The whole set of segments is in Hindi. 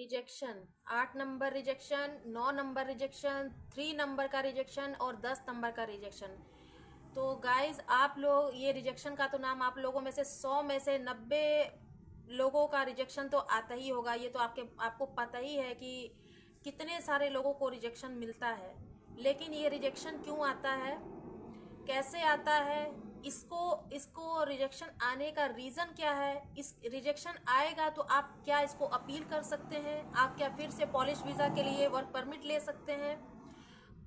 Rejection, 8 number rejection, 9 number rejection, 3 number का रिजेक्शन और 10 नंबर का रिजेक्शन। तो गाइज आप लोग ये रिजेक्शन का तो नाम आप लोगों में से 100 में से 90 लोगों का रिजेक्शन तो आता ही होगा। ये तो आपको पता ही है कि कितने सारे लोगों को रिजेक्शन मिलता है। लेकिन ये रिजेक्शन क्यों आता है, कैसे आता है, इसको इसको रिजेक्शन आने का रीज़न क्या है, इस रिजेक्शन आएगा तो आप क्या इसको अपील कर सकते हैं, आप क्या फिर से पॉलिश वीज़ा के लिए वर्क परमिट ले सकते हैं,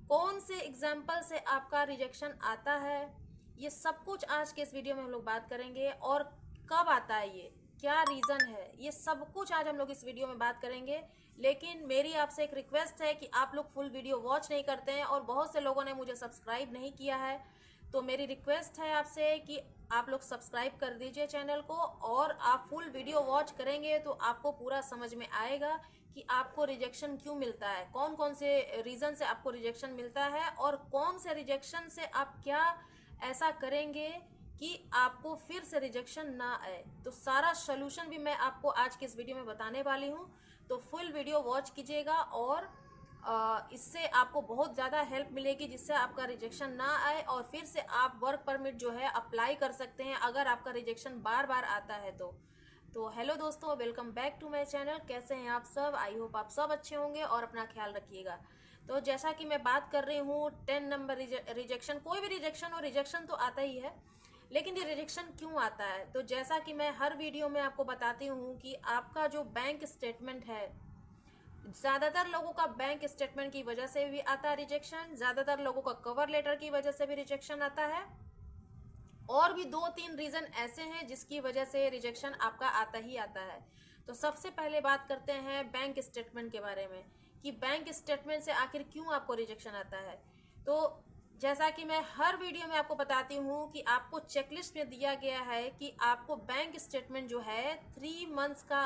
कौन से एग्जाम्पल से आपका रिजेक्शन आता है, ये सब कुछ आज के इस वीडियो में हम लोग बात करेंगे। और कब आता है, ये क्या रीज़न है, ये सब कुछ आज हम लोग इस वीडियो में बात करेंगे। लेकिन मेरी आपसे एक रिक्वेस्ट है कि आप लोग फुल वीडियो वॉच नहीं करते हैं और बहुत से लोगों ने मुझे सब्सक्राइब नहीं किया है। तो मेरी रिक्वेस्ट है आपसे कि आप लोग सब्सक्राइब कर दीजिए चैनल को, और आप फुल वीडियो वॉच करेंगे तो आपको पूरा समझ में आएगा कि आपको रिजेक्शन क्यों मिलता है, कौन कौन से रीज़न से आपको रिजेक्शन मिलता है और कौन से रिजेक्शन से आप क्या ऐसा करेंगे कि आपको फिर से रिजेक्शन ना आए। तो सारा सोल्यूशन भी मैं आपको आज के इस वीडियो में बताने वाली हूँ। तो फुल वीडियो वॉच कीजिएगा और इससे आपको बहुत ज़्यादा हेल्प मिलेगी, जिससे आपका रिजेक्शन ना आए और फिर से आप वर्क परमिट जो है अप्लाई कर सकते हैं अगर आपका रिजेक्शन बार बार आता है तो हेलो दोस्तों, welcome back to my channel. कैसे हैं आप सब? आई होप आप सब अच्छे होंगे और अपना ख्याल रखिएगा। तो जैसा कि मैं बात कर रही हूँ 10 नंबर रिजेक्शन, कोई भी रिजेक्शन हो, रिजेक्शन तो आता ही है। लेकिन ये रिजेक्शन क्यों आता है, तो जैसा कि मैं हर वीडियो में आपको बताती हूँ कि आपका जो बैंक स्टेटमेंट है, ज़्यादातर लोगों का बैंक स्टेटमेंट की वजह से भी आता है रिजेक्शन, ज़्यादातर लोगों का कवर लेटर की वजह से भी रिजेक्शन आता है, और भी 2-3 रीज़न ऐसे हैं जिसकी वजह से रिजेक्शन आपका आता ही आता है। तो सबसे पहले बात करते हैं बैंक स्टेटमेंट के बारे में कि बैंक स्टेटमेंट से आखिर क्यों आपको रिजेक्शन आता है। तो जैसा कि मैं हर वीडियो में आपको बताती हूँ कि आपको चेकलिस्ट में दिया गया है कि आपको बैंक स्टेटमेंट जो है 3 मंथ्स का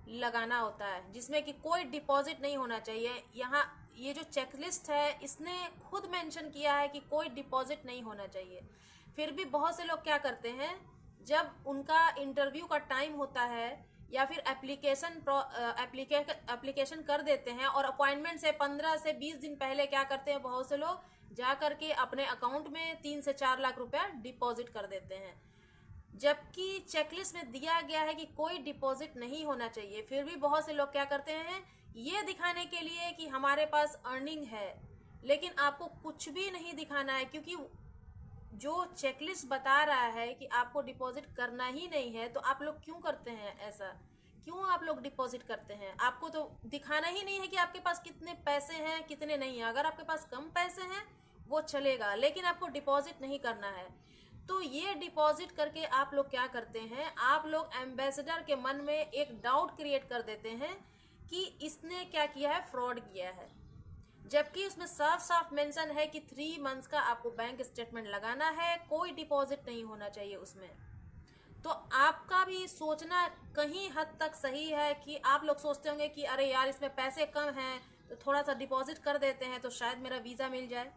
लगाना होता है, जिसमें कि कोई डिपॉजिट नहीं होना चाहिए। यहाँ ये जो चेकलिस्ट है इसने खुद मेंशन किया है कि कोई डिपॉजिट नहीं होना चाहिए। फिर भी बहुत से लोग क्या करते हैं, जब उनका इंटरव्यू का टाइम होता है या फिर एप्लीकेशन कर देते हैं और अपॉइंटमेंट से 15 से 20 दिन पहले क्या करते हैं, बहुत से लोग जा करके अपने अकाउंट में 3 से 4 लाख रुपया डिपॉजिट कर देते हैं, जबकि चेकलिस्ट में दिया गया है कि कोई डिपॉजिट नहीं होना चाहिए। फिर भी बहुत से लोग क्या करते हैं, ये दिखाने के लिए कि हमारे पास अर्निंग है, लेकिन आपको कुछ भी नहीं दिखाना है, क्योंकि जो चेकलिस्ट बता रहा है कि आपको डिपॉजिट करना ही नहीं है। तो आप लोग क्यों करते हैं ऐसा, क्यों आप लोग डिपॉजिट करते हैं? आपको तो दिखाना ही नहीं है कि आपके पास कितने पैसे हैं कितने नहीं है। अगर आपके पास कम पैसे हैं वो चलेगा, लेकिन आपको डिपॉजिट नहीं करना है। तो ये डिपॉजिट करके आप लोग क्या करते हैं, आप लोग एम्बेसडर के मन में एक डाउट क्रिएट कर देते हैं कि इसने क्या किया है, फ्रॉड किया है, जबकि उसमें साफ साफ मेंशन है कि 3 मंथ्स का आपको बैंक स्टेटमेंट लगाना है, कोई डिपॉजिट नहीं होना चाहिए उसमें। तो आपका भी सोचना कहीं हद तक सही है कि आप लोग सोचते होंगे कि अरे यार इसमें पैसे कम हैं तो थोड़ा सा डिपॉजिट कर देते हैं तो शायद मेरा वीज़ा मिल जाए।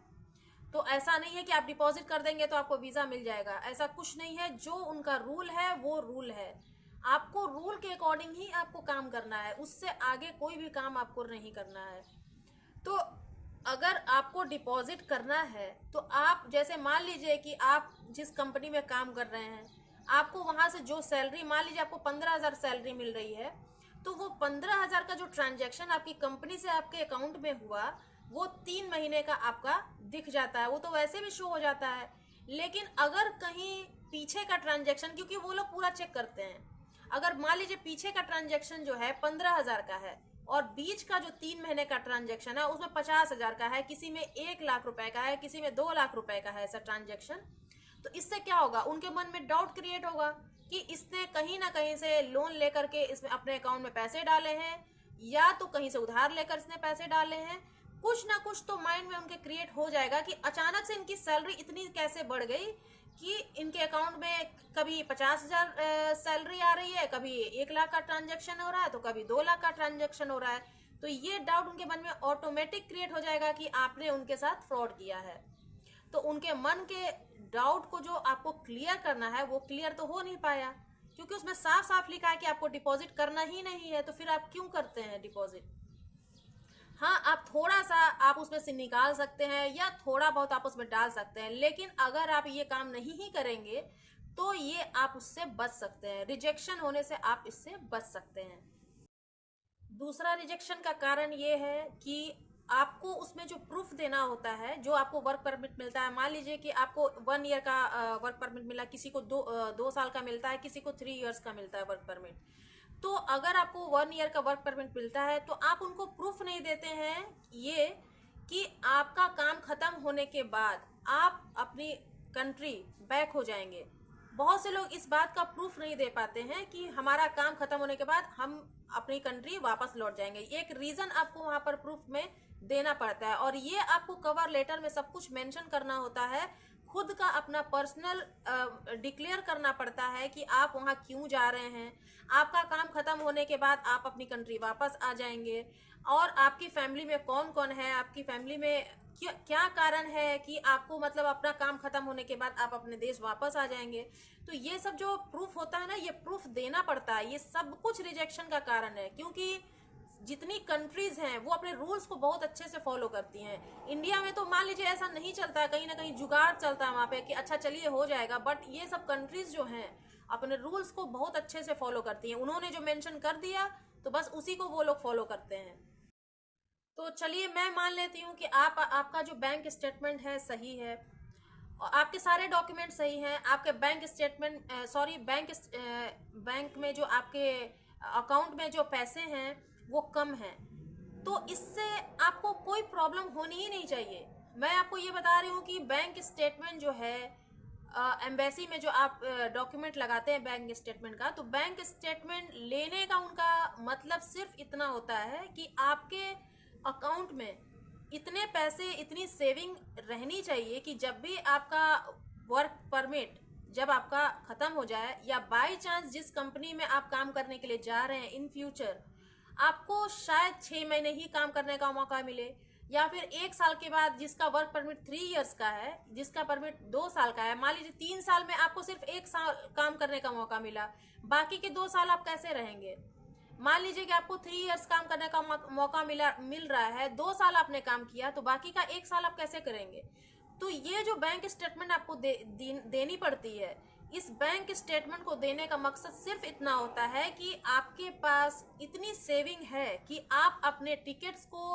तो ऐसा नहीं है कि आप डिपॉजिट कर देंगे तो आपको वीज़ा मिल जाएगा, ऐसा कुछ नहीं है। जो उनका रूल है वो रूल है, आपको रूल के अकॉर्डिंग ही आपको काम करना है, उससे आगे कोई भी काम आपको नहीं करना है। तो अगर आपको डिपॉजिट करना है तो आप जैसे मान लीजिए कि आप जिस कंपनी में काम कर रहे हैं, आपको वहाँ से जो सैलरी, मान लीजिए आपको 15,000 सैलरी मिल रही है, तो वो 15,000 का जो ट्रांजैक्शन आपकी कंपनी से आपके अकाउंट में हुआ वो 3 महीने का आपका दिख जाता है, वो तो वैसे भी शो हो जाता है। लेकिन अगर कहीं पीछे का ट्रांजैक्शन, क्योंकि वो लोग पूरा चेक करते हैं, अगर मान लीजिए पीछे का ट्रांजैक्शन जो है 15,000 का है और बीच का जो 3 महीने का ट्रांजैक्शन है उसमें 50,000 का है, किसी में 1 लाख रुपए का है, किसी में 2 लाख रुपए का है ऐसा ट्रांजैक्शन, तो इससे क्या होगा, उनके मन में डाउट क्रिएट होगा कि इसने कहीं ना कहीं से लोन लेकर के इसमें अपने अकाउंट में पैसे डाले हैं, या तो कहीं से उधार लेकर इसने पैसे डाले हैं। कुछ ना कुछ तो माइंड में उनके क्रिएट हो जाएगा कि अचानक से इनकी सैलरी इतनी कैसे बढ़ गई कि इनके अकाउंट में कभी 50,000 सैलरी आ रही है, कभी 1 लाख का ट्रांजैक्शन हो रहा है, तो कभी 2 लाख का ट्रांजैक्शन हो रहा है। तो ये डाउट उनके मन में ऑटोमेटिक क्रिएट हो जाएगा कि आपने उनके साथ फ्रॉड किया है। तो उनके मन के डाउट को जो आपको क्लियर करना है वो क्लियर तो हो नहीं पाया, क्योंकि उसमें साफ साफ लिखा है कि आपको डिपॉजिट करना ही नहीं है, तो फिर आप क्यों करते हैं डिपॉजिट? हाँ, आप थोड़ा सा आप उसमें से निकाल सकते हैं या थोड़ा बहुत आप उसमें डाल सकते हैं, लेकिन अगर आप ये काम नहीं ही करेंगे तो ये आप उससे बच सकते हैं, रिजेक्शन होने से आप इससे बच सकते हैं। दूसरा रिजेक्शन का कारण ये है कि आपको उसमें जो प्रूफ देना होता है, जो आपको वर्क परमिट मिलता है, मान लीजिए कि आपको 1 ईयर का वर्क परमिट मिला, किसी को 2 साल का मिलता है, किसी को 3 ईयर्स का मिलता है वर्क परमिट। तो अगर आपको 1 ईयर का वर्क परमिट मिलता है तो आप उनको प्रूफ नहीं देते हैं ये कि आपका काम खत्म होने के बाद आप अपनी कंट्री बैक हो जाएंगे। बहुत से लोग इस बात का प्रूफ नहीं दे पाते हैं कि हमारा काम खत्म होने के बाद हम अपनी कंट्री वापस लौट जाएंगे। एक रीजन आपको वहां पर प्रूफ में देना पड़ता है, और ये आपको कवर लेटर में सब कुछ मेंशन करना होता है, खुद का अपना पर्सनल डिक्लेयर करना पड़ता है कि आप वहाँ क्यों जा रहे हैं, आपका काम खत्म होने के बाद आप अपनी कंट्री वापस आ जाएंगे, और आपकी फैमिली में कौन कौन है, आपकी फैमिली में क्या कारण है कि आपको मतलब अपना काम खत्म होने के बाद आप अपने देश वापस आ जाएंगे। तो ये सब जो प्रूफ होता है ना, ये प्रूफ देना पड़ता है। ये सब कुछ रिजेक्शन का कारण है, क्योंकि जितनी कंट्रीज हैं वो अपने रूल्स को बहुत अच्छे से फॉलो करती हैं। इंडिया में तो मान लीजिए ऐसा नहीं चलता है, कहीं ना कहीं जुगाड़ चलता है वहाँ पे कि अच्छा चलिए हो जाएगा, बट ये सब कंट्रीज जो हैं अपने रूल्स को बहुत अच्छे से फॉलो करती हैं। उन्होंने जो मेंशन कर दिया तो बस उसी को वो लोग फॉलो करते हैं। तो चलिए मैं मान लेती हूँ कि आपका जो बैंक स्टेटमेंट है सही है, और आपके सारे डॉक्यूमेंट सही हैं, आपके बैंक स्टेटमेंट सॉरी बैंक में जो आपके अकाउंट में जो पैसे हैं वो कम हैं, तो इससे आपको कोई प्रॉब्लम होनी ही नहीं चाहिए। मैं आपको ये बता रही हूँ कि बैंक स्टेटमेंट जो है, एम्बेसी में जो आप डॉक्यूमेंट लगाते हैं बैंक स्टेटमेंट का, तो बैंक स्टेटमेंट लेने का उनका मतलब सिर्फ इतना होता है कि आपके अकाउंट में इतने पैसे, इतनी सेविंग रहनी चाहिए कि जब भी आपका वर्क परमिट जब आपका ख़त्म हो जाए, या बाय चांस जिस कंपनी में आप काम करने के लिए जा रहे हैं इन फ्यूचर आपको शायद 6 महीने ही काम करने का मौका मिले, या फिर 1 साल के बाद जिसका वर्क परमिट 3 इयर्स का है, जिसका परमिट 2 साल का है, मान लीजिए 3 साल में आपको सिर्फ 1 साल काम करने का मौका मिला, बाकी के 2 साल आप कैसे रहेंगे? मान लीजिए कि आपको 3 इयर्स काम करने का मौका मिल रहा है, 2 साल आपने काम किया, तो बाकी का 1 साल आप कैसे करेंगे? तो ये जो बैंक स्टेटमेंट आपको देनी पड़ती है, इस बैंक स्टेटमेंट को देने का मकसद सिर्फ इतना होता है कि आपके पास इतनी सेविंग है कि आप अपने टिकट्स को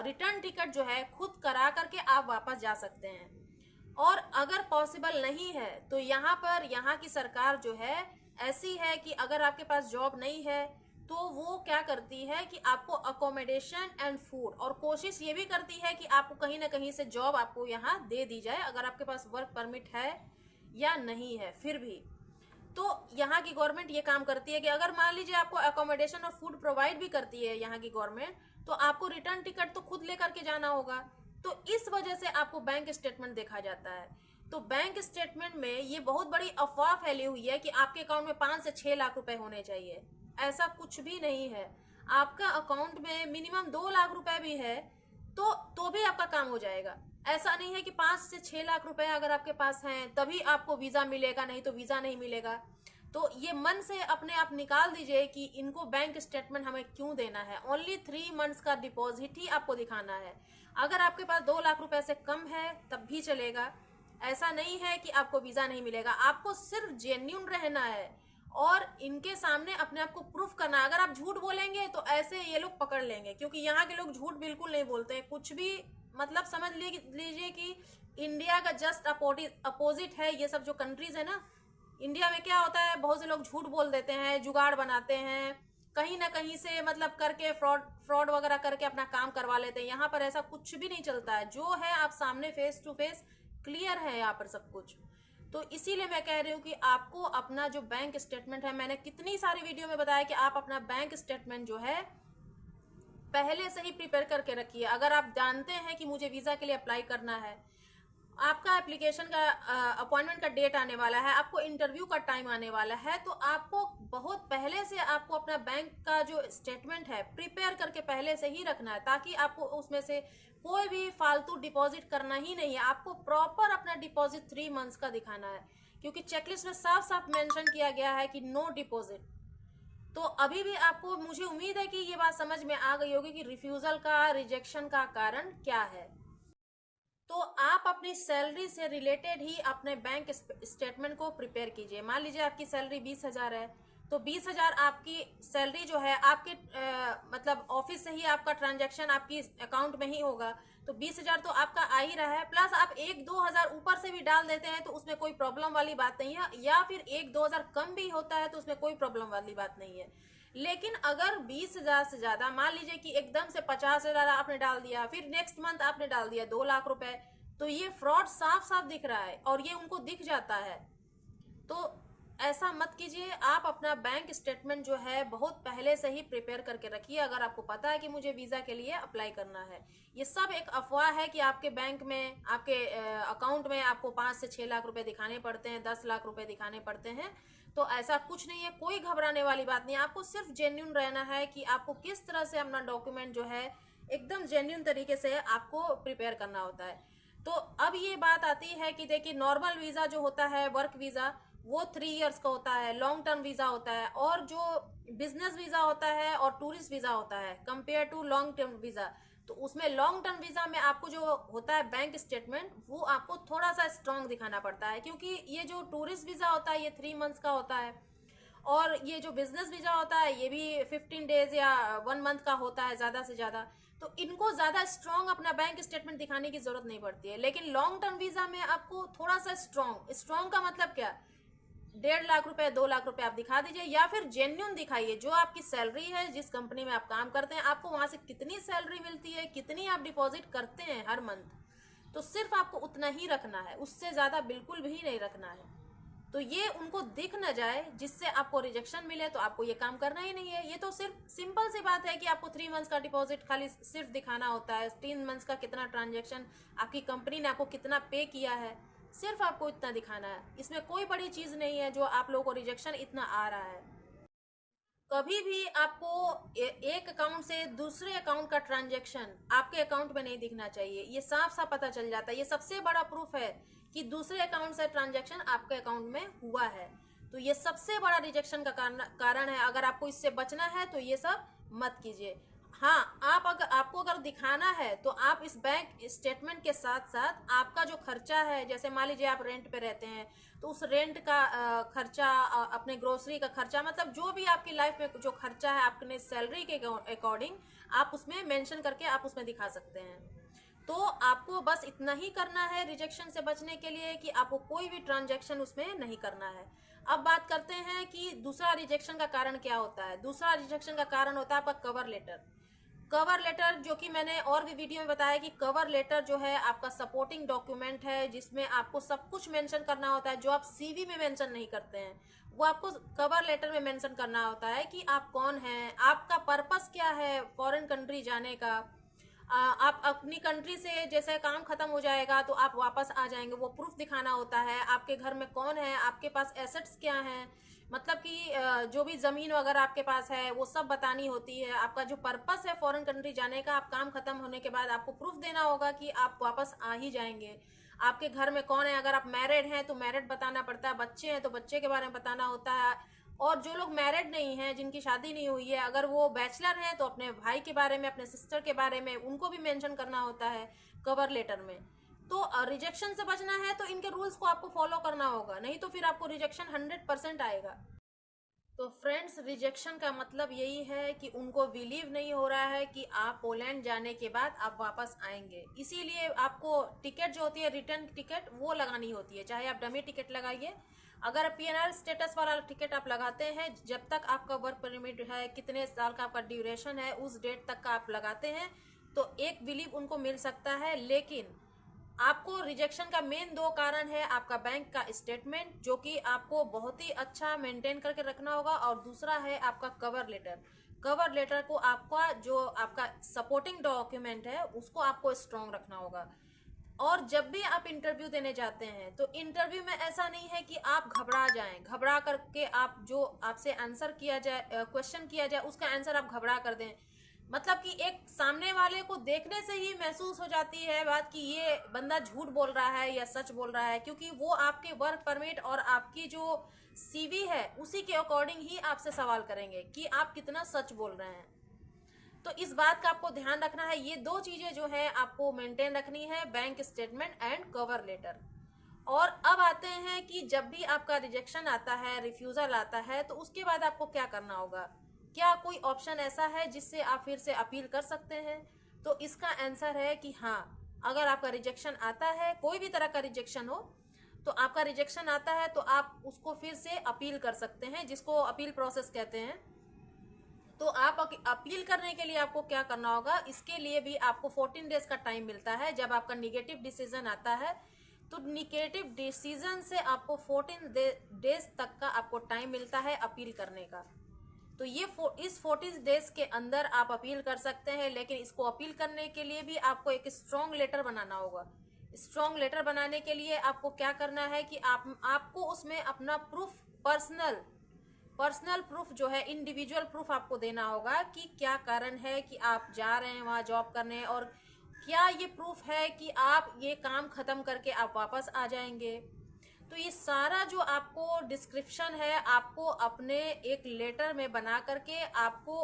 रिटर्न टिकट जो है खुद करा करके आप वापस जा सकते हैं। और अगर पॉसिबल नहीं है तो यहाँ की सरकार जो है ऐसी है कि अगर आपके पास जॉब नहीं है तो वो क्या करती है कि आपको अकोमोडेशन एंड फूड, और कोशिश ये भी करती है कि आपको कहीं ना कहीं से जॉब आपको यहाँ दे दी जाए, अगर आपके पास वर्क परमिट है या नहीं है फिर भी। तो यहाँ की गवर्नमेंट ये काम करती है कि अगर मान लीजिए आपको अकोमोडेशन और फूड प्रोवाइड भी करती है यहाँ की गवर्नमेंट, तो आपको रिटर्न टिकट तो खुद लेकर के जाना होगा। तो इस वजह से आपको बैंक स्टेटमेंट देखा जाता है। तो बैंक स्टेटमेंट में ये बहुत बड़ी अफवाह फैली हुई है कि आपके अकाउंट में 5 से 6 लाख रुपए होने चाहिए। ऐसा कुछ भी नहीं है। आपका अकाउंट में मिनिमम 2 लाख रुपए भी है तो भी आपका काम हो जाएगा। ऐसा नहीं है कि 5 से 6 लाख रुपए अगर आपके पास हैं तभी आपको वीजा मिलेगा, नहीं तो वीजा नहीं मिलेगा। तो ये मन से अपने आप निकाल दीजिए कि इनको बैंक स्टेटमेंट हमें क्यों देना है। ओनली 3 मंथ्स का डिपॉजिट ही आपको दिखाना है। अगर आपके पास 2 लाख रुपए से कम है तब भी चलेगा। ऐसा नहीं है कि आपको वीजा नहीं मिलेगा। आपको सिर्फ जेन्युइन रहना है और इनके सामने अपने आप को प्रूफ करना। अगर आप झूठ बोलेंगे तो ऐसे ये लोग पकड़ लेंगे, क्योंकि यहाँ के लोग झूठ बिल्कुल नहीं बोलते हैं कुछ भी। मतलब समझ लीजिए कि इंडिया का जस्ट अपोजिट है ये सब जो कंट्रीज है ना। इंडिया में क्या होता है, बहुत से लोग झूठ बोल देते हैं, जुगाड़ बनाते हैं, कहीं ना कहीं से मतलब करके फ्रॉड वगैरह करके अपना काम करवा लेते हैं। यहाँ पर ऐसा कुछ भी नहीं चलता है। जो है आप सामने फेस टू फेस क्लियर है यहाँ पर सब कुछ। तो इसीलिए मैं कह रही हूँ कि आपको अपना जो बैंक स्टेटमेंट है, मैंने कितनी सारी वीडियो में बताया कि आप अपना बैंक स्टेटमेंट जो है पहले से ही प्रिपेयर करके रखिए। अगर आप जानते हैं कि मुझे वीज़ा के लिए अप्लाई करना है, आपका एप्लीकेशन का अपॉइंटमेंट का डेट आने वाला है, आपको इंटरव्यू का टाइम आने वाला है, तो आपको बहुत पहले से आपको अपना बैंक का जो स्टेटमेंट है प्रिपेयर करके पहले से ही रखना है, ताकि आपको उसमें से कोई भी फालतू डिपॉजिट करना ही नहीं है। आपको प्रॉपर अपना डिपॉजिट 3 मंथ्स का दिखाना है। क्योंकि चेकलिस्ट में साफ साफ मेंशन किया गया है कि नो डिपॉजिट। तो अभी भी आपको, मुझे उम्मीद है कि ये बात समझ में आ गई होगी कि रिफ्यूजल का, रिजेक्शन का कारण क्या है। तो आप अपनी सैलरी से रिलेटेड ही अपने बैंक स्टेटमेंट को प्रिपेयर कीजिए। मान लीजिए आपकी सैलरी 20,000 है, तो 20,000 आपकी सैलरी जो है आपके मतलब ऑफिस से ही आपका ट्रांजैक्शन आपकी अकाउंट में ही होगा, तो 20,000 तो आपका आ ही रहा है, प्लस आप 1-2 हज़ार ऊपर से भी डाल देते हैं तो उसमें कोई प्रॉब्लम वाली बात नहीं है, या फिर 1-2 हज़ार कम भी होता है तो उसमें कोई प्रॉब्लम वाली बात नहीं है। लेकिन अगर 20,000 से ज्यादा, मान लीजिए कि एकदम से 50,000 आपने डाल दिया, फिर नेक्स्ट मंथ आपने डाल दिया 2 लाख रुपए, तो ये फ्रॉड साफ साफ दिख रहा है और ये उनको दिख जाता है। तो ऐसा मत कीजिए। आप अपना बैंक स्टेटमेंट जो है बहुत पहले से ही प्रिपेयर करके रखिए। अगर आपको पता है कि मुझे वीज़ा के लिए अप्लाई करना है, ये सब एक अफवाह है कि आपके बैंक में, आपके अकाउंट में आपको 5 से 6 लाख रुपए दिखाने पड़ते हैं, 10 लाख रुपए दिखाने पड़ते हैं, तो ऐसा कुछ नहीं है। कोई घबराने वाली बात नहीं है। आपको सिर्फ जेन्यून रहना है कि आपको किस तरह से अपना डॉक्यूमेंट जो है एकदम जेन्यून तरीके से आपको प्रिपेयर करना होता है। तो अब ये बात आती है कि देखिए, नॉर्मल वीज़ा जो होता है, वर्क वीज़ा, वो 3 इयर्स का होता है, लॉन्ग टर्म वीज़ा होता है, और जो बिजनेस वीज़ा होता है और टूरिस्ट वीज़ा होता है compare to long term visa, तो उसमें लॉन्ग टर्म वीज़ा में आपको जो होता है बैंक स्टेटमेंट, वो आपको थोड़ा सा स्ट्रॉन्ग दिखाना पड़ता है, क्योंकि ये जो टूरिस्ट वीज़ा होता है ये 3 मंथ्स का होता है, और ये जो बिजनेस वीज़ा होता है ये भी 15 डेज या 1 मंथ का होता है ज़्यादा से ज़्यादा। तो इनको ज़्यादा स्ट्रॉन्ग अपना बैंक स्टेटमेंट दिखाने की ज़रूरत नहीं पड़ती है। लेकिन लॉन्ग टर्म वीज़ा में आपको थोड़ा सा स्ट्रॉन्ग, स्ट्रॉन्ग का मतलब क्या, 1.5 लाख रुपए, 2 लाख रुपए आप दिखा दीजिए, या फिर जेन्यून दिखाइए। जो आपकी सैलरी है, जिस कंपनी में आप काम करते हैं, आपको वहां से कितनी सैलरी मिलती है, कितनी आप डिपॉजिट करते हैं हर मंथ, तो सिर्फ आपको उतना ही रखना है, उससे ज़्यादा बिल्कुल भी नहीं रखना है। तो ये उनको दिख न जाए जिससे आपको रिजेक्शन मिले, तो आपको ये काम करना ही नहीं है। ये तो सिर्फ सिंपल सी बात है कि आपको 3 मंथ्स का डिपॉजिट खाली सिर्फ दिखाना होता है, 3 मंथ्स का कितना ट्रांजेक्शन आपकी कंपनी ने आपको कितना पे किया है, सिर्फ आपको इतना दिखाना है। इसमें कोई बड़ी चीज़ नहीं है जो आप लोगों को रिजेक्शन इतना आ रहा है। कभी भी आपको एक अकाउंट से दूसरे अकाउंट का ट्रांजैक्शन आपके अकाउंट में नहीं दिखना चाहिए। ये साफ साफ पता चल जाता है। ये सबसे बड़ा प्रूफ है कि दूसरे अकाउंट से ट्रांजैक्शन आपके अकाउंट में हुआ है। तो ये सबसे बड़ा रिजेक्शन का कारण है। अगर आपको इससे बचना है तो ये सब मत कीजिए। हाँ, आपको अगर दिखाना है तो आप इस बैंक स्टेटमेंट के साथ साथ आपका जो खर्चा है, जैसे मान लीजिए आप रेंट पे रहते हैं, तो उस रेंट का खर्चा, अपने ग्रोसरी का खर्चा, मतलब जो भी आपकी लाइफ में जो खर्चा है अपने सैलरी के अकॉर्डिंग, आप उसमें मेंशन करके आप उसमें दिखा सकते हैं। तो आपको बस इतना ही करना है रिजेक्शन से बचने के लिए, कि आपको कोई भी ट्रांजैक्शन उसमें नहीं करना है। अब बात करते हैं कि दूसरा रिजेक्शन का कारण क्या होता है। दूसरा रिजेक्शन का कारण होता है आपका कवर लेटर। कवर लेटर, जो कि मैंने और भी वीडियो में बताया कि कवर लेटर जो है आपका सपोर्टिंग डॉक्यूमेंट है, जिसमें आपको सब कुछ मेंशन करना होता है जो आप सीवी में मेंशन नहीं करते हैं, वो आपको कवर लेटर में मेंशन करना होता है कि आप कौन हैं, आपका पर्पस क्या है फॉरेन कंट्री जाने का। आप अपनी कंट्री से जैसे काम खत्म हो जाएगा तो आप वापस आ जाएंगे, वो प्रूफ दिखाना होता है। आपके घर में कौन है, आपके पास एसेट्स क्या हैं, मतलब कि जो भी ज़मीन वगैरह आपके पास है वो सब बतानी होती है। आपका जो पर्पस है फॉरेन कंट्री जाने का, आप काम खत्म होने के बाद आपको प्रूफ देना होगा कि आप वापस आ ही जाएंगे। आपके घर में कौन है, अगर आप मैरिड हैं तो मैरिड बताना पड़ता है, बच्चे हैं तो बच्चे के बारे में बताना होता है, और जो लोग मैरिड नहीं हैं, जिनकी शादी नहीं हुई है, अगर वो बैचलर हैं तो अपने भाई के बारे में, अपने सिस्टर के बारे में, उनको भी मेंशन करना होता है कवर लेटर में। तो रिजेक्शन से बचना है तो इनके रूल्स को आपको फॉलो करना होगा, नहीं तो फिर आपको रिजेक्शन 100% आएगा। तो फ्रेंड्स, रिजेक्शन का मतलब यही है कि उनको बिलीव नहीं हो रहा है कि आप पोलैंड जाने के बाद आप वापस आएंगे। इसीलिए आपको टिकट जो होती है, रिटर्न टिकट, वो लगानी होती है। चाहे आप डमी टिकट लगाइए, अगर पीएनआर स्टेटस वाला टिकट आप लगाते हैं, जब तक आपका वर्क परमिट है, कितने साल का आपका ड्यूरेशन है, उस डेट तक का आप लगाते हैं, तो एक बिलीव उनको मिल सकता है। लेकिन आपको रिजेक्शन का मेन 2 कारण है, आपका बैंक का स्टेटमेंट जो कि आपको बहुत ही अच्छा मेंटेन करके रखना होगा, और दूसरा है आपका कवर लेटर। कवर लेटर को आपका जो आपका सपोर्टिंग डॉक्यूमेंट है उसको आपको स्ट्रॉन्ग रखना होगा। और जब भी आप इंटरव्यू देने जाते हैं तो इंटरव्यू में ऐसा नहीं है कि आप घबरा जाएं, घबरा करके आप जो आपसे आंसर किया जाए, क्वेश्चन किया जाए, उसका आंसर आप घबरा कर दें। मतलब कि एक सामने वाले को देखने से ही महसूस हो जाती है बात कि ये बंदा झूठ बोल रहा है या सच बोल रहा है, क्योंकि वो आपके वर्क परमिट और आपकी जो सीवी है उसी के अकॉर्डिंग ही आपसे सवाल करेंगे कि आप कितना सच बोल रहे हैं। तो इस बात का आपको ध्यान रखना है। ये दो चीजें जो है आपको मेंटेन रखनी है, bank statement and cover letter. और अब आते हैं कि जब भी आपका रिजेक्शन आता है, रिफ्यूजल आता है, तो उसके बाद आपको क्या करना होगा। क्या कोई ऑप्शन ऐसा है जिससे आप फिर से अपील कर सकते हैं? तो इसका आंसर है कि हाँ, अगर आपका रिजेक्शन आता है, कोई भी तरह का रिजेक्शन हो, तो आपका रिजेक्शन आता है तो आप उसको फिर से अपील कर सकते हैं, जिसको अपील प्रोसेस कहते हैं। तो आप अपील करने के लिए आपको क्या करना होगा, इसके लिए भी आपको 14 डेज का टाइम मिलता है। जब आपका निगेटिव डिसीजन आता है तो निगेटिव डिसीजन से आपको 14 डेज तक का आपको टाइम मिलता है अपील करने का। तो ये इस 14 डेज के अंदर आप अपील कर सकते हैं, लेकिन इसको अपील करने के लिए भी आपको एक स्ट्रॉन्ग लेटर बनाना होगा। स्ट्रॉन्ग लेटर बनाने के लिए आपको क्या करना है कि आपको उसमें अपना प्रूफ, पर्सनल प्रूफ जो है, इंडिविजुअल प्रूफ आपको देना होगा कि क्या कारण है कि आप जा रहे हैं वहाँ जॉब करने, और क्या ये प्रूफ है कि आप ये काम खत्म करके आप वापस आ जाएंगे। तो ये सारा जो आपको डिस्क्रिप्शन है आपको अपने एक लेटर में बना करके आपको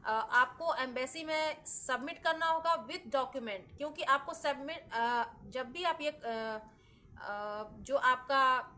आपको एम्बेसी में सबमिट करना होगा विद डॉक्यूमेंट। क्योंकि आपको सबमिट, जब भी आप ये जो आपका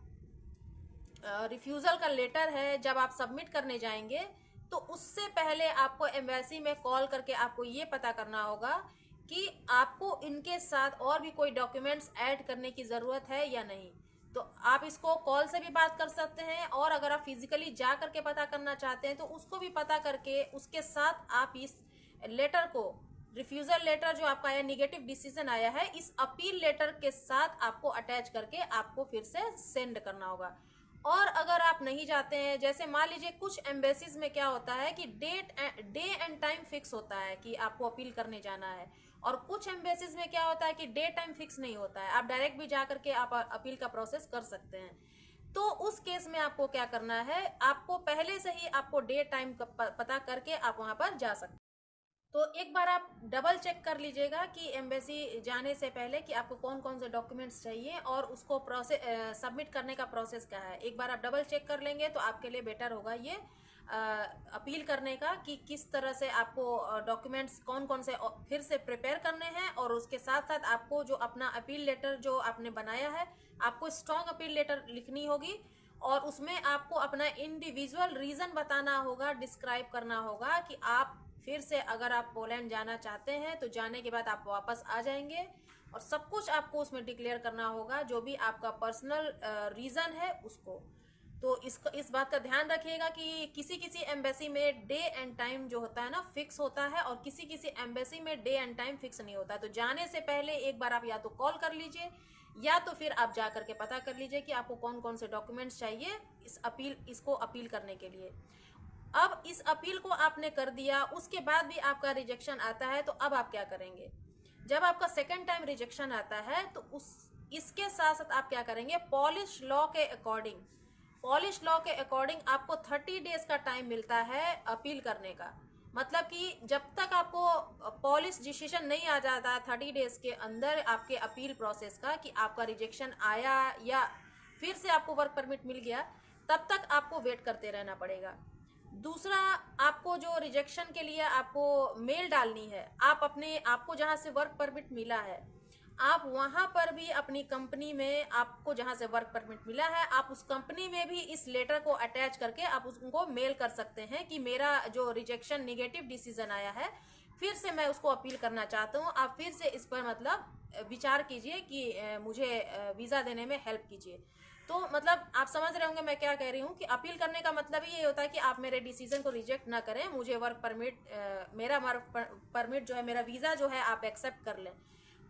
रिफ्यूज़ल का लेटर है जब आप सबमिट करने जाएंगे, तो उससे पहले आपको एम्बेसी में कॉल करके आपको ये पता करना होगा कि आपको इनके साथ और भी कोई डॉक्यूमेंट्स ऐड करने की ज़रूरत है या नहीं। तो आप इसको कॉल से भी बात कर सकते हैं, और अगर आप फिजिकली जा करके पता करना चाहते हैं तो उसको भी पता करके उसके साथ आप इस लेटर को, रिफ्यूज़ल लेटर जो आपका आया, निगेटिव डिसीजन आया है, इस अपील लेटर के साथ आपको अटैच करके आपको फिर से सेंड करना होगा। और अगर आप नहीं जाते हैं, जैसे मान लीजिए कुछ एम्बेसीज में क्या होता है कि डे एंड टाइम फिक्स होता है कि आपको अपील करने जाना है, और कुछ एम्बेसीज में क्या होता है कि डे टाइम फिक्स नहीं होता है, आप डायरेक्ट भी जा करके आप अपील का प्रोसेस कर सकते हैं। तो उस केस में आपको क्या करना है, आपको पहले से ही आपको डे टाइम पता करके आप वहां पर जा सकते हैं। तो एक बार आप डबल चेक कर लीजिएगा कि एम्बेसी जाने से पहले कि आपको कौन कौन से डॉक्यूमेंट्स चाहिए और उसको प्रोसेस सबमिट करने का प्रोसेस क्या है। एक बार आप डबल चेक कर लेंगे तो आपके लिए बेटर होगा ये अपील करने का, कि किस तरह से आपको डॉक्यूमेंट्स कौन कौन से फिर से प्रिपेयर करने हैं। और उसके साथ साथ आपको जो अपना अपील लेटर जो आपने बनाया है, आपको स्ट्रॉन्ग अपील लेटर लिखनी होगी, और उसमें आपको अपना इंडिविजुअल रीज़न बताना होगा, डिस्क्राइब करना होगा कि आप फिर से अगर आप पोलैंड जाना चाहते हैं तो जाने के बाद आप वापस आ जाएंगे, और सब कुछ आपको उसमें डिक्लेयर करना होगा, जो भी आपका पर्सनल रीज़न है उसको। तो इस बात का ध्यान रखिएगा कि किसी किसी एम्बेसी में डे एंड टाइम जो होता है ना फिक्स होता है, और किसी किसी एम्बेसी में डे एंड टाइम फिक्स नहीं होता। तो जाने से पहले एक बार आप या तो कॉल कर लीजिए, या तो फिर आप जा करके पता कर लीजिए कि आपको कौन कौन से डॉक्यूमेंट्स चाहिए इसको अपील करने के लिए। अब इस अपील को आपने कर दिया, उसके बाद भी आपका रिजेक्शन आता है, तो अब आप क्या करेंगे। जब आपका सेकेंड टाइम रिजेक्शन आता है तो इसके साथ साथ आप क्या करेंगे, पॉलिश लॉ के अकॉर्डिंग आपको 30 डेज का टाइम मिलता है अपील करने का। मतलब कि जब तक आपको पॉलिश डिसीजन नहीं आ जाता 30 डेज के अंदर आपके अपील प्रोसेस का कि आपका रिजेक्शन आया या फिर से आपको वर्क परमिट मिल गया, तब तक आपको वेट करते रहना पड़ेगा। दूसरा, आपको जो रिजेक्शन के लिए आपको मेल डालनी है, आपको जहाँ से वर्क परमिट मिला है, आप वहाँ पर भी अपनी कंपनी में, आपको जहाँ से वर्क परमिट मिला है, आप उस कंपनी में भी इस लेटर को अटैच करके आप उसको मेल कर सकते हैं कि मेरा जो रिजेक्शन निगेटिव डिसीजन आया है, फिर से मैं उसको अपील करना चाहता हूँ, आप फिर से इस पर मतलब विचार कीजिए कि मुझे वीज़ा देने में हेल्प कीजिए। तो मतलब आप समझ रहे होंगे मैं क्या कह रही हूँ कि अपील करने का मतलब ही ये होता है कि आप मेरे डिसीजन को रिजेक्ट ना करें, मुझे वर्क परमिट, मेरा वर्क परमिट जो है, मेरा वीज़ा जो है, आप एक्सेप्ट कर लें।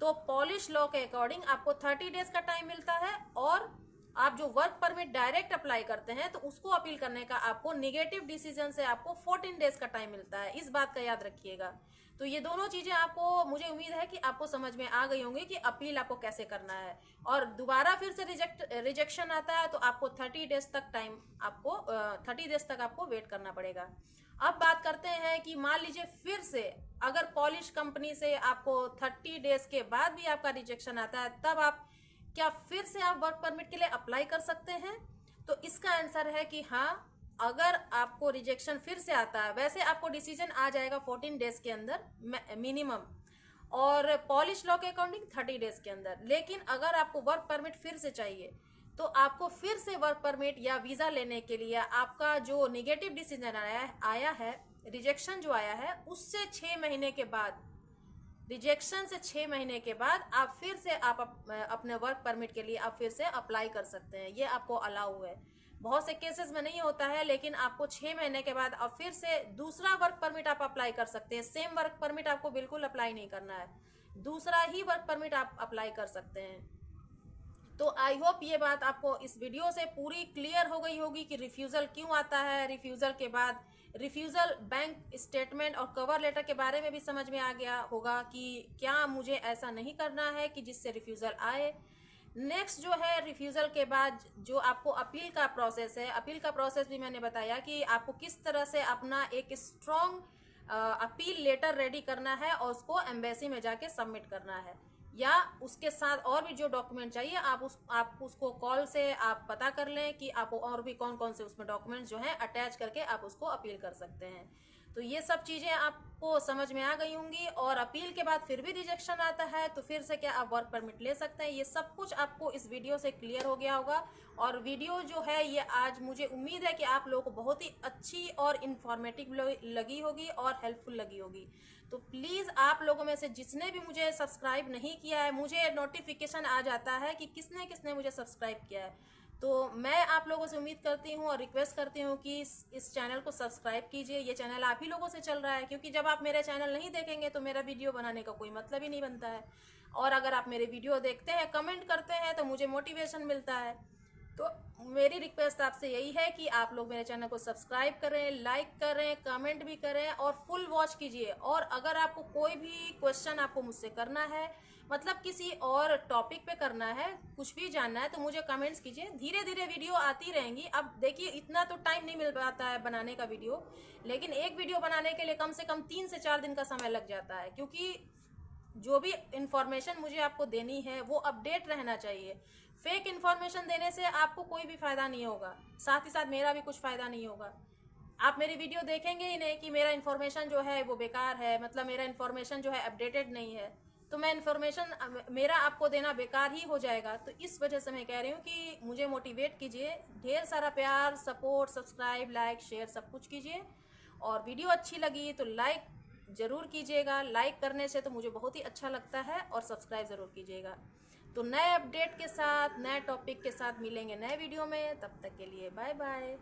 तो पॉलिश लॉ के अकॉर्डिंग आपको 30 डेज का टाइम मिलता है, और आप जो वर्क परमिट डायरेक्ट अप्लाई करते हैं तो उसको अपील करने का आपको निगेटिव डिसीजन से आपको 14 डेज का टाइम मिलता है। इस बात का याद रखिएगा। तो ये दोनों चीजें आपको, मुझे उम्मीद है कि आपको समझ में आ गई होंगी कि अपील आपको कैसे करना है। और दोबारा फिर से रिजेक्शन आता है तो आपको 30 डेज तक वेट करना पड़ेगा। अब बात करते हैं कि मान लीजिए फिर से अगर पॉलिश कंपनी से आपको 30 डेज के बाद भी आपका रिजेक्शन आता है, तब आप क्या फिर से आप वर्क परमिट के लिए अप्लाई कर सकते हैं? तो इसका आंसर है कि हाँ, अगर आपको रिजेक्शन फिर से आता है, वैसे आपको डिसीजन आ जाएगा 14 डेज के अंदर मिनिमम, और पॉलिश लॉ के अकॉर्डिंग 30 डेज के अंदर। लेकिन अगर आपको वर्क परमिट फिर से चाहिए, तो आपको फिर से वर्क परमिट या वीज़ा लेने के लिए आपका जो निगेटिव डिसीजन आया है, रिजेक्शन जो आया है, उससे 6 महीने के बाद, रिजेक्शन से 6 महीने के बाद आप फिर से आप अपने वर्क परमिट के लिए आप फिर से अप्लाई कर सकते हैं। ये आपको अलाउ है। बहुत से केसेस में नहीं होता है, लेकिन आपको 6 महीने के बाद अब फिर से दूसरा वर्क परमिट आप अप्लाई कर सकते हैं। सेम वर्क परमिट आपको बिल्कुल अप्लाई नहीं करना है, दूसरा ही वर्क परमिट आप अप्लाई कर सकते हैं। तो आई होप ये बात आपको इस वीडियो से पूरी क्लियर हो गई होगी कि रिफ्यूज़ल क्यों आता है। रिफ्यूज़ल के बाद रिफ्यूज़ल बैंक स्टेटमेंट और कवर लेटर के बारे में भी समझ में आ गया होगा कि क्या मुझे ऐसा नहीं करना है कि जिससे रिफ्यूज़ल आए। नेक्स्ट जो है, रिफ्यूज़ल के बाद जो आपको अपील का प्रोसेस है, अपील का प्रोसेस भी मैंने बताया कि आपको किस तरह से अपना एक स्ट्रॉन्ग अपील लेटर रेडी करना है और उसको एम्बेसी में जाके सबमिट करना है, या उसके साथ और भी जो डॉक्यूमेंट चाहिए आप उसको कॉल से आप पता कर लें कि आप और भी कौन कौन से उसमें डॉक्यूमेंट्स जो हैं अटैच करके आप उसको अपील कर सकते हैं। तो ये सब चीज़ें आपको समझ में आ गई होंगी। और अपील के बाद फिर भी रिजेक्शन आता है तो फिर से क्या आप वर्क परमिट ले सकते हैं। ये सब कुछ आपको इस वीडियो से क्लियर हो गया होगा। और वीडियो जो है ये आज मुझे उम्मीद है कि आप लोगों को बहुत ही अच्छी और इन्फॉर्मेटिव लगी होगी और हेल्पफुल लगी होगी। तो प्लीज़ आप लोगों में से जिसने भी मुझे सब्सक्राइब नहीं किया है, मुझे नोटिफिकेशन आ जाता है कि किसने किसने मुझे सब्सक्राइब किया है। तो मैं आप लोगों से उम्मीद करती हूँ और रिक्वेस्ट करती हूँ कि इस चैनल को सब्सक्राइब कीजिए। ये चैनल आप ही लोगों से चल रहा है, क्योंकि जब आप मेरा चैनल नहीं देखेंगे तो मेरा वीडियो बनाने का कोई मतलब ही नहीं बनता है। और अगर आप मेरे वीडियो देखते हैं, कमेंट करते हैं, तो मुझे मोटिवेशन मिलता है। तो मेरी रिक्वेस्ट आपसे यही है कि आप लोग मेरे चैनल को सब्सक्राइब करें, लाइक करें, कमेंट भी करें और फुल वॉच कीजिए। और अगर आपको कोई भी क्वेश्चन आपको मुझसे करना है, मतलब किसी और टॉपिक पे करना है, कुछ भी जानना है, तो मुझे कमेंट्स कीजिए। धीरे धीरे वीडियो आती रहेंगी। अब देखिए, इतना तो टाइम नहीं मिल पाता है बनाने का वीडियो, लेकिन एक वीडियो बनाने के लिए कम से कम 3 से 4 दिन का समय लग जाता है, क्योंकि जो भी इंफॉर्मेशन मुझे आपको देनी है वो अपडेट रहना चाहिए। फेक इंफॉर्मेशन देने से आपको कोई भी फ़ायदा नहीं होगा, साथ ही साथ मेरा भी कुछ फ़ायदा नहीं होगा। आप मेरी वीडियो देखेंगे ही नहीं कि मेरा इन्फॉर्मेशन जो है वो बेकार है, मतलब मेरा इन्फॉर्मेशन जो है अपडेटेड नहीं है, तो मैं इन्फॉर्मेशन मेरा आपको देना बेकार ही हो जाएगा। तो इस वजह से मैं कह रही हूँ कि मुझे मोटिवेट कीजिए, ढेर सारा प्यार, सपोर्ट, सब्सक्राइब, लाइक, शेयर सब कुछ कीजिए। और वीडियो अच्छी लगी तो लाइक ज़रूर कीजिएगा। लाइक करने से तो मुझे बहुत ही अच्छा लगता है। और सब्सक्राइब ज़रूर कीजिएगा। तो नए अपडेट के साथ, नए टॉपिक के साथ मिलेंगे नए वीडियो में। तब तक के लिए बाय बाय।